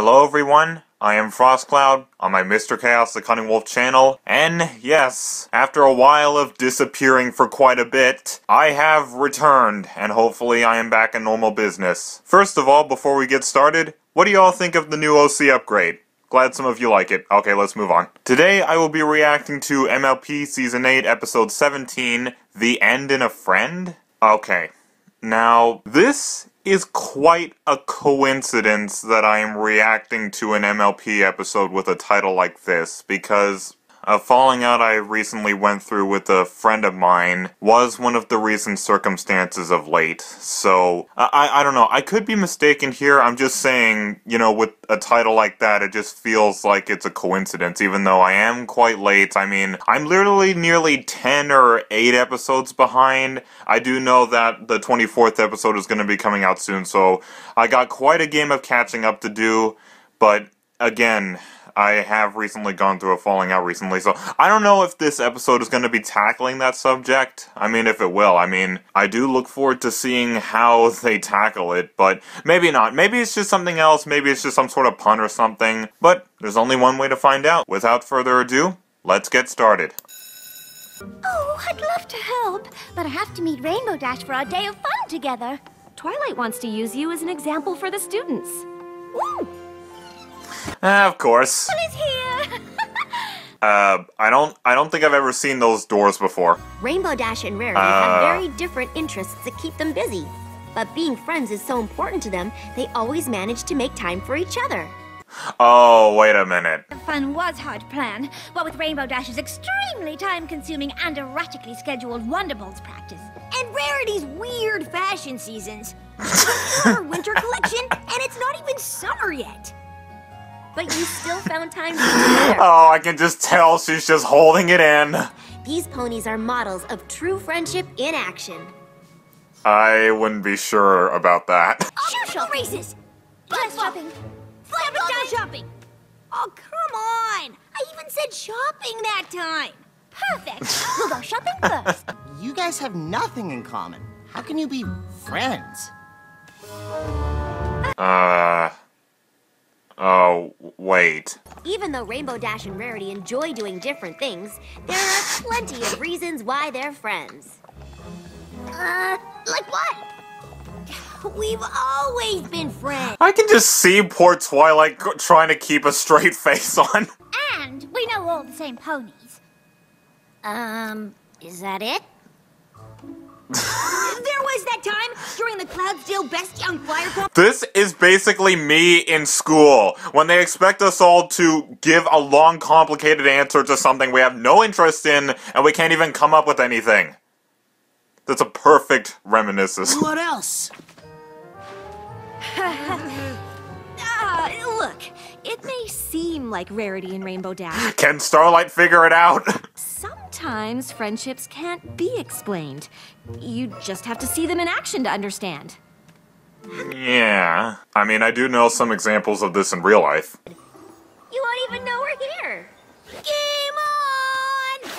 Hello everyone, I am FrostCloud on my Mr. Chaos the Cunning Wolf channel, and yes, after a while of disappearing for quite a bit, I have returned, and hopefully I am back in normal business. First of all, before we get started, what do you all think of the new OC upgrade? Glad some of you like it. Okay, let's move on. Today I will be reacting to MLP Season 8, Episode 17, The End in a Friend? Okay. Now, this is quite a coincidence that I am reacting to an MLP episode with a title like this, because a falling out I recently went through with a friend of mine was one of the recent circumstances of late. So, I don't know, I could be mistaken here. I'm just saying, you know, with a title like that, it just feels like it's a coincidence, even though I am quite late. I mean, I'm literally nearly 10 or 8 episodes behind. I do know that the 24th episode is going to be coming out soon, so I got quite a game of catching up to do, but again, I have recently gone through a falling out recently, so I don't know if this episode is going to be tackling that subject. I mean, if it will. I mean, I do look forward to seeing how they tackle it, but maybe not. Maybe it's just something else, maybe it's just some sort of pun or something, but there's only one way to find out. Without further ado, let's get started. Oh, I'd love to help, but I have to meet Rainbow Dash for our day of fun together. Twilight wants to use you as an example for the students. Woo! Of course. Is here. I don't think I've ever seen those doors before. Rainbow Dash and Rarity have very different interests that keep them busy. But being friends is so important to them, they always manage to make time for each other. Oh, wait a minute. The fun was hard to plan, what with Rainbow Dash's extremely time-consuming and erratically scheduled Wonderbolts practice. And Rarity's weird fashion seasons. Her winter collection, and it's not even summer yet. But you still found time to be together. Oh, I can just tell she's just holding it in. These ponies are models of true friendship in action. I wouldn't be sure about that. Shoe shop races! Dress shopping. Flip shopping! Oh, come on! I even said shopping that time! Perfect. We'll go shopping first. You guys have nothing in common. How can you be friends? Oh, wait. Even though Rainbow Dash and Rarity enjoy doing different things, there are plenty of reasons why they're friends. Like what? We've always been friends. I can just see poor Twilight trying to keep a straight face on. And we know all the same ponies. Is that it? There was that time during the Cloudsdale Best Young Flyer Cup. This is basically me in school, when they expect us all to give a long, complicated answer to something we have no interest in, and we can't even come up with anything. That's a perfect reminiscence. What else? Look, it may seem like Rarity and Rainbow Dash. Can Starlight figure it out? Sometimes friendships can't be explained. You just have to see them in action to understand. Yeah. I mean, I do know some examples of this in real life. You won't even know we're here. Game on!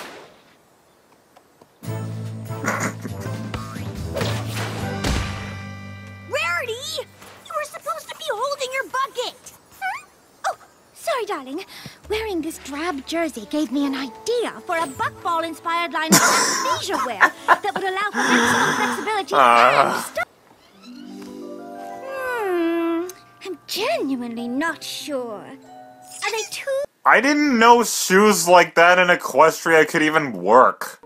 Rarity! You were supposed to be holding your bucket! Huh? Oh, sorry, darling. Wearing this drab jersey gave me an idea for a buckball-inspired line of athleisure wear that would allow for maximum flexibility and I'm genuinely not sure. Are they too... I didn't know shoes like that in Equestria could even work.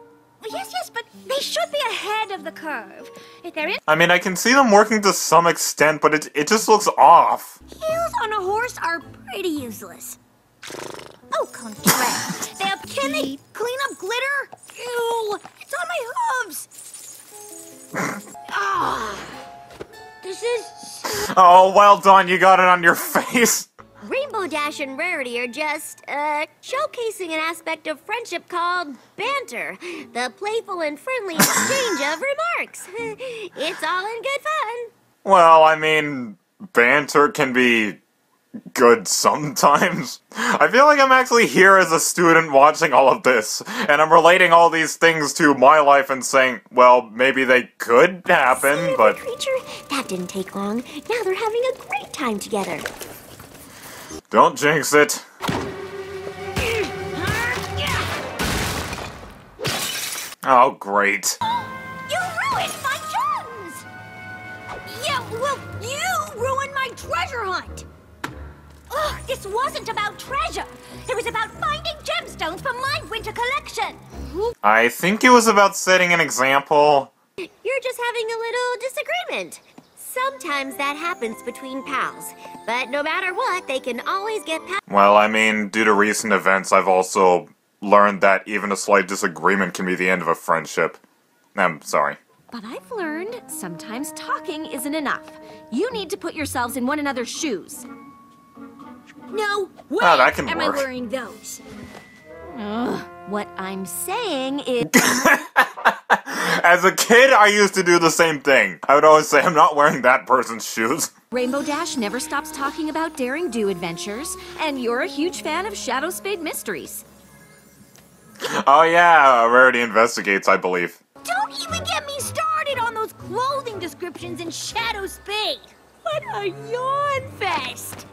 Yes, but they should be ahead of the curve. If they're in... I mean, I can see them working to some extent, but it just looks off. Heels on a horse are pretty useless. Oh, contraire. They are... Can they clean up glitter? Ew! It's on my hooves! This is... Oh, well done, you got it on your face. Rainbow Dash and Rarity are just, showcasing an aspect of friendship called banter. The playful and friendly exchange of remarks. It's all in good fun. Well, I mean, banter can be good sometimes. I feel like I'm actually here as a student watching all of this, and I'm relating all these things to my life and saying, well, maybe they could happen, but... Creature, that didn't take long. Now they're having a great time together. Don't jinx it. Oh, great. You ruined my gems! Yeah, well, you ruined my treasure hunt. Ugh, this wasn't about treasure. It was about finding gemstones for my winter collection. I think it was about setting an example. You're just having a little disagreement. Sometimes that happens between pals, but no matter what, they can always get past. Well, I mean, due to recent events, I've also learned that even a slight disagreement can be the end of a friendship. I'm sorry. But I've learned sometimes talking isn't enough. You need to put yourselves in one another's shoes. No way Oh, that can am I work. wearing those. Ugh, what I'm saying is... As a kid, I used to do the same thing. I would always say, I'm not wearing that person's shoes. Rainbow Dash never stops talking about daring do adventures, and you're a huge fan of Shadow Spade mysteries. Oh yeah, Rarity Investigates, I believe. Don't even get me started on those clothing descriptions in Shadow Spade. What a yawn fest.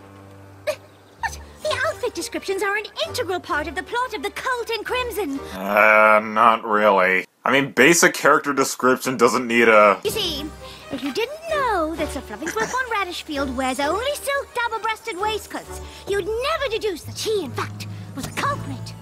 What? The outfit descriptions are an integral part of the plot of the Cult in Crimson. Not really. I mean, basic character description doesn't need a... You see, if you didn't know that Sir Fluffingsworth von Radishfield wears only silk double-breasted waistcoats, you'd never deduce that he, in fact, was a culprit.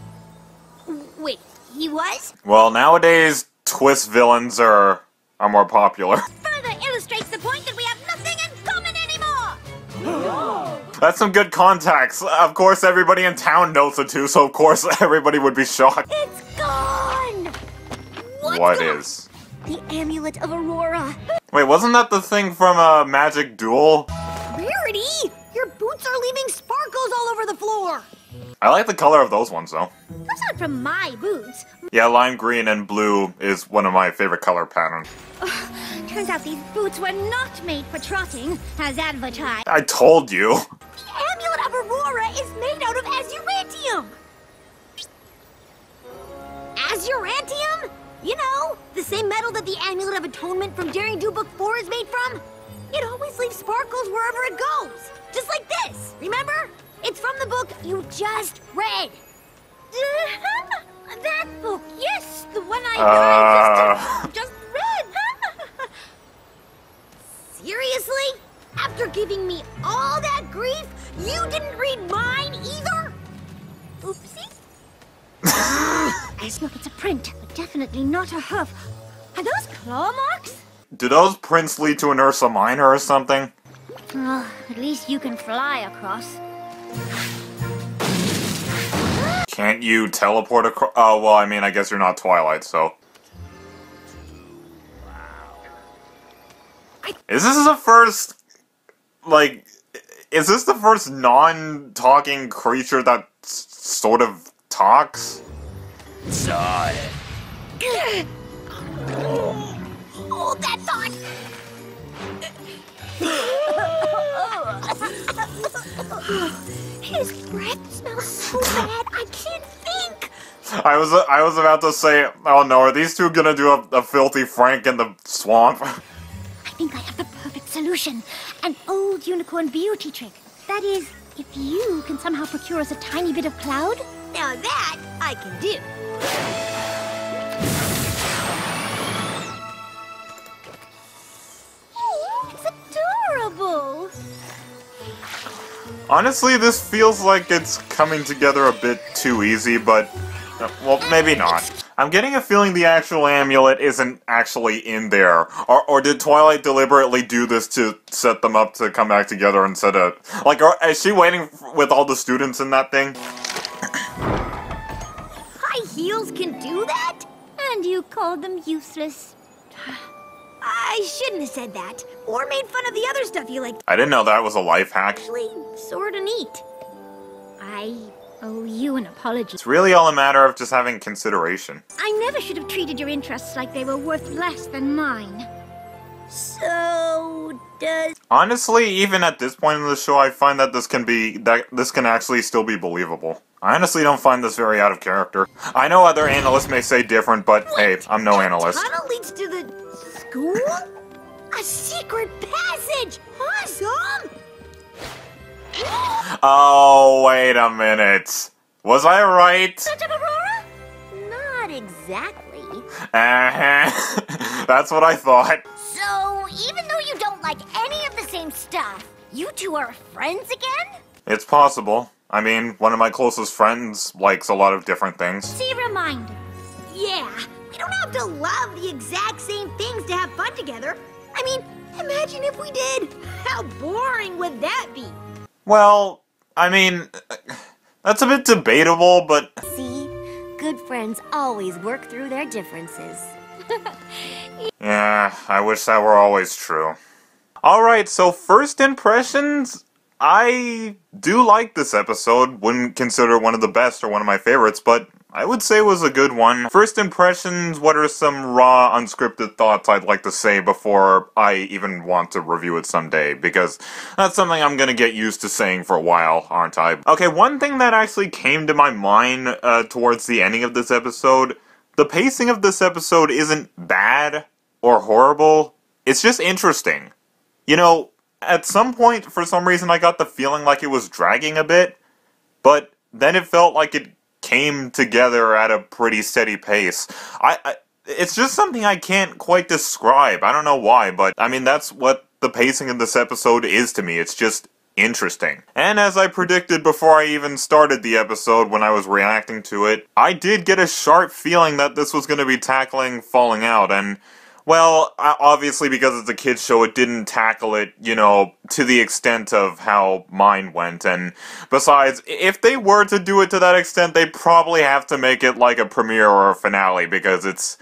Wait, he was? Well, nowadays, twist villains are more popular. Further illustrates the point that we have nothing in common anymore! That's some good context. Of course, everybody in town knows it too, so of course everybody would be shocked. It's gone! What is? The Amulet of Aurora. Wait, wasn't that the thing from a Magic Duel? Rarity, your boots are leaving sparkles all over the floor. I like the color of those ones, though. Those aren't from my boots. Yeah, lime green and blue is one of my favorite color patterns. Turns out these boots were not made for trotting, as advertised. I told you. The Amulet of Aurora is made out of azurantium. Azurantium? You know, the same metal that the Amulet of Atonement from Daring Do Book 4 is made from. It always leaves sparkles wherever it goes. Just like this, remember? It's from the book you just read. That book, yes, the one I just read. Seriously? After giving me all that grief, you didn't read mine either? Oopsie. Look, it's a print, but definitely not a hoof. Are those claw marks? Do those prints lead to an Ursa Minor or something? Oh, at least you can fly across. Can't you teleport across? Oh, well, I mean, I guess you're not Twilight, so... Is this the first... like... Is this the first non-talking creature that sort of talks? Hold that thought. His breath smells so bad, I can't think. I was about to say, oh no, are these two gonna do a filthy Frank in the swamp? I think I have the perfect solution. An old unicorn beauty trick. That is, if you can somehow procure us a tiny bit of cloud. Now that I can do. It's adorable. Honestly, this feels like it's coming together a bit too easy, but... well, maybe not. I'm getting a feeling the actual amulet isn't actually in there. Or did Twilight deliberately do this to set them up to come back together instead of... like, is she waiting with all the students in that thing? High heels can do that? And you called them useless. I shouldn't have said that. Or made fun of the other stuff you liked. I didn't know that was a life hack. Actually, sorta neat. I owe you an apology. It's really all a matter of just having consideration. I never should have treated your interests like they were worth less than mine. So, does... Honestly, even at this point in the show, I find that this can actually still be believable. I honestly don't find this very out of character. I know other analysts may say different, but hey, I'm no analyst. Tunnel leads to the school? A secret passage! Awesome! Oh, wait a minute. Was I right? Touch of Aurora? Not exactly. That's what I thought. So, even though you don't like any of the same stuff, you two are friends again? It's possible. I mean, one of my closest friends likes a lot of different things. See reminder. Yeah, we don't have to love the exact same things to have fun together. I mean, imagine if we did. How boring would that be? Well, I mean, that's a bit debatable, but... See? Good friends always work through their differences. Yeah, I wish that were always true. Alright, so first impressions... I do like this episode. Wouldn't consider it one of the best or one of my favorites, but I would say it was a good one. First impressions, what are some raw, unscripted thoughts I'd like to say before I even want to review it someday? Because that's something I'm gonna get used to saying for a while, aren't I? Okay, one thing that actually came to my mind towards the ending of this episode, the pacing of this episode isn't bad or horrible, it's just interesting. You know, at some point, for some reason, I got the feeling like it was dragging a bit, but then it felt like it came together at a pretty steady pace. It's just something I can't quite describe. I don't know why, but I mean, that's what the pacing of this episode is to me. It's just interesting. And as I predicted before I even started the episode when I was reacting to it, I did get a sharp feeling that this was going to be tackling falling out, and well, obviously because it's a kid's show, it didn't tackle it, you know, to the extent of how mine went, and besides, if they were to do it to that extent, they'd probably have to make it like a premiere or a finale, because it's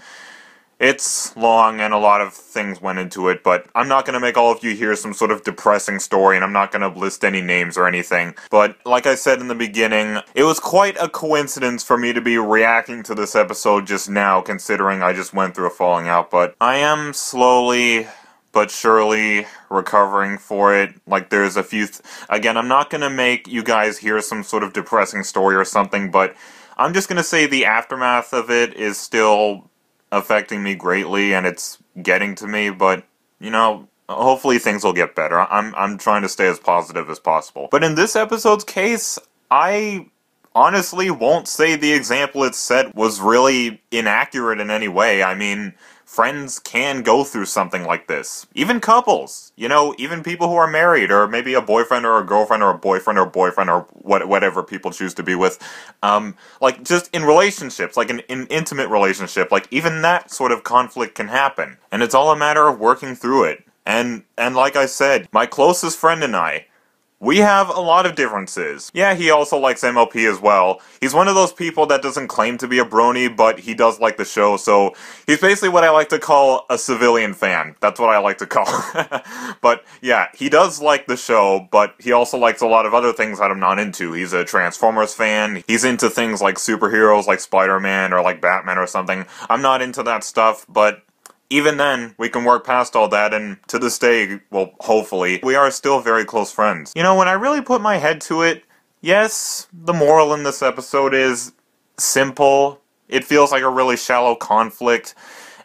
long and a lot of things went into it, but I'm not going to make all of you hear some sort of depressing story, and I'm not going to list any names or anything. But like I said in the beginning, it was quite a coincidence for me to be reacting to this episode just now, considering I just went through a falling out, but I am slowly but surely recovering for it. Like, there's a few... Again, I'm not going to make you guys hear some sort of depressing story or something, but I'm just going to say the aftermath of it is still affecting me greatly, and it's getting to me, but, you know, hopefully things will get better. I'm trying to stay as positive as possible. But in this episode's case, I honestly won't say the example it set was really inaccurate in any way. I mean, friends can go through something like this. Even couples, you know, even people who are married, or maybe a boyfriend or a girlfriend or a boyfriend or boyfriend or whatever people choose to be with. Like, just in relationships, like an intimate relationship, like, even that sort of conflict can happen. And it's all a matter of working through it. And like I said, my closest friend and I, we have a lot of differences. Yeah, he also likes MLP as well. He's one of those people that doesn't claim to be a brony, but he does like the show, so he's basically what I like to call a civilian fan. That's what I like to call. But yeah, he does like the show, but he also likes a lot of other things that I'm not into. He's a Transformers fan. He's into things like superheroes, like Spider-Man or like Batman or something. I'm not into that stuff, but even then, we can work past all that, and to this day, well, hopefully, we are still very close friends. You know, when I really put my head to it, yes, the moral in this episode is simple. It feels like a really shallow conflict,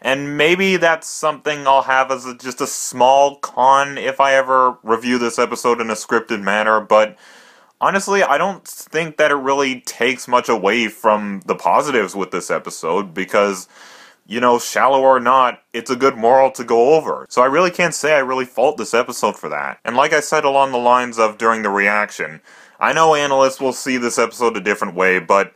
and maybe that's something I'll have as just a small con if I ever review this episode in a scripted manner, but honestly, I don't think that it really takes much away from the positives with this episode, because, you know, shallow or not, it's a good moral to go over. So I really can't say I really fault this episode for that. And like I said along the lines of during the reaction, I know analysts will see this episode a different way, but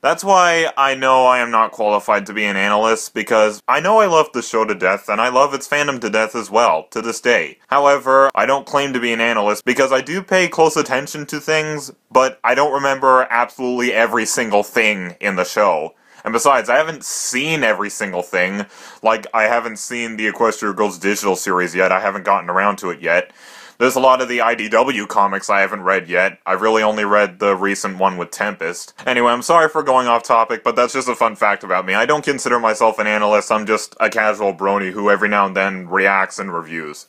that's why I know I am not qualified to be an analyst, because I know I love the show to death, and I love its fandom to death as well, to this day. However, I don't claim to be an analyst, because I do pay close attention to things, but I don't remember absolutely every single thing in the show. And besides, I haven't seen every single thing. Like, I haven't seen the Equestria Girls digital series yet. I haven't gotten around to it yet. There's a lot of the IDW comics I haven't read yet. I've really only read the recent one with Tempest. Anyway, I'm sorry for going off topic, but that's just a fun fact about me. I don't consider myself an analyst. I'm just a casual brony who every now and then reacts and reviews.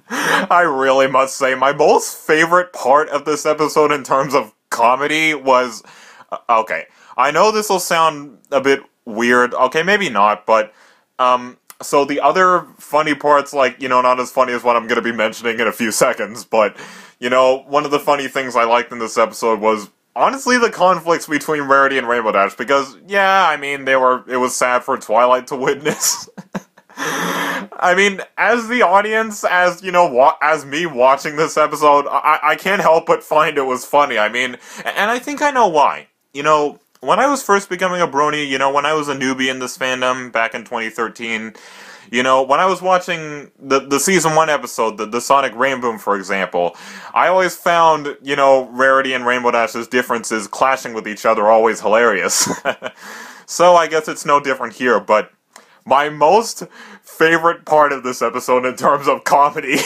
I really must say, my most favorite part of this episode in terms of comedy was... okay, I know this will sound a bit weird. Okay, maybe not, but, so the other funny parts, like, you know, not as funny as what I'm gonna be mentioning in a few seconds, but, You know, one of the funny things I liked in this episode was, honestly, the conflicts between Rarity and Rainbow Dash, because, yeah, I mean, it was sad for Twilight to witness. I mean, as the audience, as, you know, as me watching this episode, I can't help but find it was funny. I mean, and I think I know why. You know, when I was first becoming a brony, you know, when I was a newbie in this fandom back in 2013, you know, when I was watching the Season 1 episode, the Sonic Rainboom, for example, I always found, you know, Rarity and Rainbow Dash's differences clashing with each other always hilarious. So I guess it's no different here, but my most favorite part of this episode in terms of comedy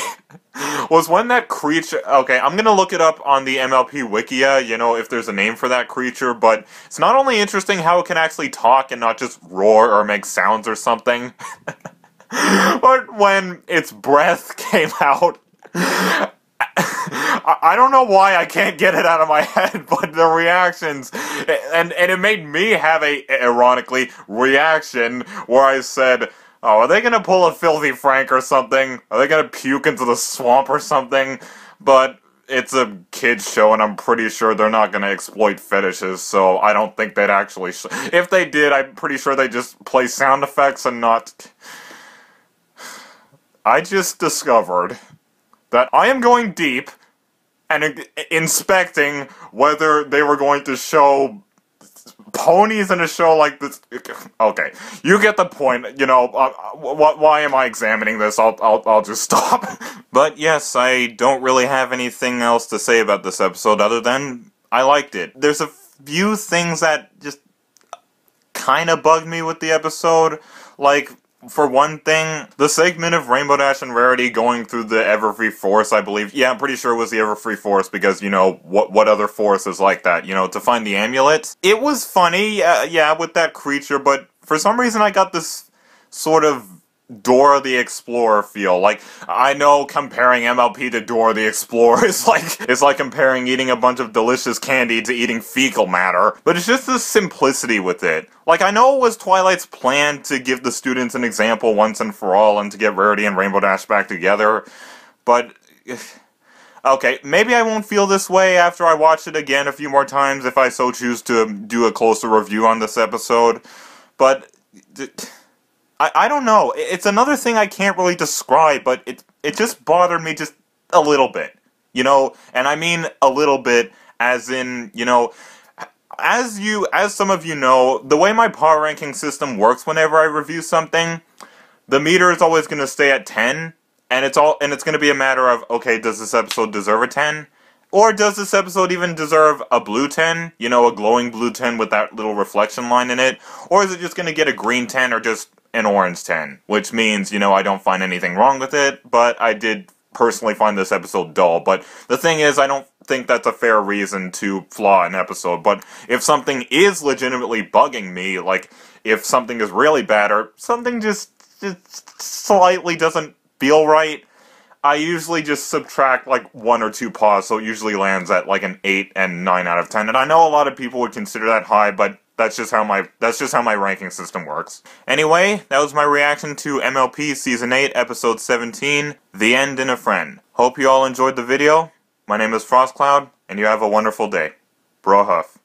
was when that creature... Okay, I'm gonna look it up on the MLP Wikia, you know, if there's a name for that creature, but it's not only interesting how it can actually talk and not just roar or make sounds or something, but when its breath came out... I don't know why I can't get it out of my head, but the reactions, and it made me have ironically, reaction where I said, oh, are they gonna pull a Filthy Frank or something? Are they gonna puke into the swamp or something? But it's a kid's show, and I'm pretty sure they're not gonna exploit fetishes, so I don't think they'd actually... If they did, I'm pretty sure they just play sound effects and not... I just discovered that I am going deep and inspecting whether they were going to show ponies in a show like this. Okay, you get the point. You know, why am I examining this? I'll just stop. But yes, I don't really have anything else to say about this episode other than I liked it. There's a few things that just kind of bugged me with the episode, like... For one thing, the segment of Rainbow Dash and Rarity going through the Everfree Forest, I believe. Yeah, I'm pretty sure it was the Everfree Forest because, you know, what other forest is like that, you know, to find the amulet. It was funny, yeah, with that creature, but for some reason I got this sort of Dora the Explorer feel. Like, I know comparing MLP to Dora the Explorer is like comparing eating a bunch of delicious candy to eating fecal matter, but it's just the simplicity with it. Like, I know it was Twilight's plan to give the students an example once and for all and to get Rarity and Rainbow Dash back together, but... Okay, maybe I won't feel this way after I watch it again a few more times if I so choose to do a closer review on this episode, but... I don't know. It's another thing I can't really describe, but it just bothered me just a little bit. You know, and I mean a little bit as in, you know, as some of you know, the way my power ranking system works whenever I review something, the meter is always going to stay at 10, and it's going to be a matter of, okay, does this episode deserve a 10? Or does this episode even deserve a blue 10? You know, a glowing blue 10 with that little reflection line in it? Or is it just going to get a green 10 or just an orange 10, which means, you know, I don't find anything wrong with it, but I did personally find this episode dull. But the thing is, I don't think that's a fair reason to flaw an episode, but if something is legitimately bugging me, like, if something is really bad, or something just slightly doesn't feel right, I usually just subtract, like, 1 or 2 paws, so it usually lands at, like, an 8 and 9 out of 10, and I know a lot of people would consider that high, but that's just how my ranking system works. Anyway, that was my reaction to MLP Season 8, Episode 17, The End in a Friend. Hope you all enjoyed the video. My name is FrostCloud, and you have a wonderful day. Bro Huff.